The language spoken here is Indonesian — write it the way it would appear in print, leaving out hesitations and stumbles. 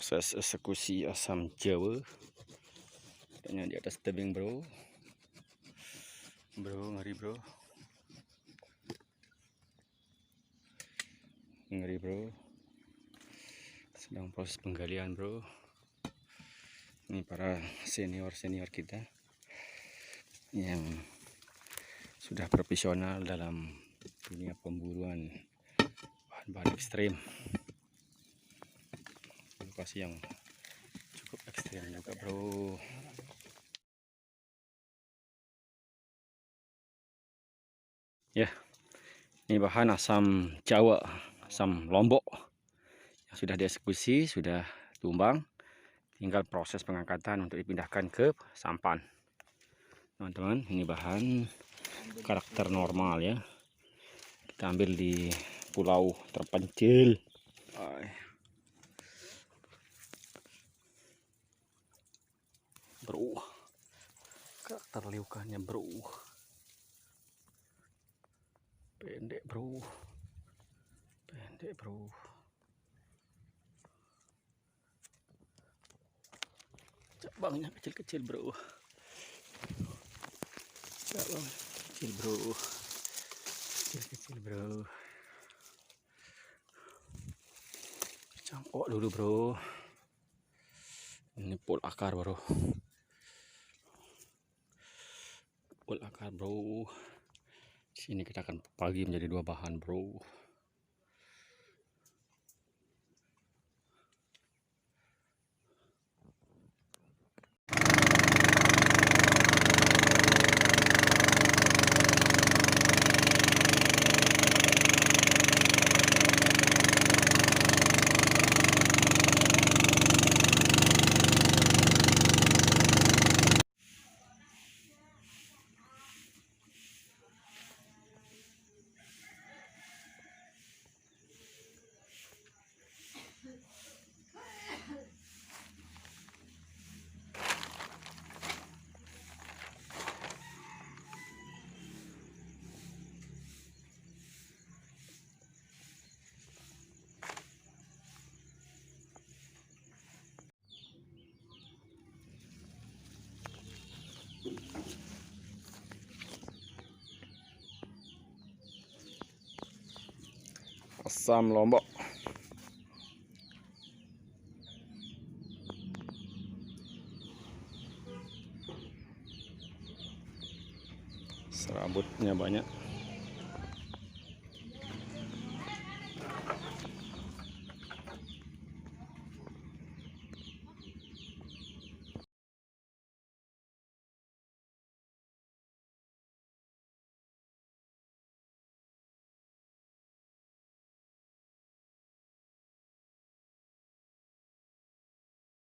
Proses eksekusi asam Jawa. Tanya di atas tebing, bro. Bro, ngeri, bro. Ngeri, bro. Sedang proses penggalian, bro. Ini para senior-senior kita yang sudah profesional dalam dunia pemburuan bahan-bahan ekstrim. Lokasi yang cukup ekstrim juga, bro. Ya, ini bahan asam Jawa, asam Lombok yang sudah dieksekusi, sudah tumbang. Tinggal proses pengangkatan untuk dipindahkan ke sampan. Teman-teman, ini bahan karakter normal ya. Kita ambil di pulau terpencil. Bro, karakter liukannya, bro. Pendek, bro. Pendek, bro. Cabangnya kecil-kecil, bro. Cabang kecil, bro. Kecil-kecil, bro. Cangkok dulu, bro. Ini pul akar, bro. Pul akar, bro. Sini kita akan bagi menjadi dua bahan, bro. Asam Lombok. Serabutnya banyak.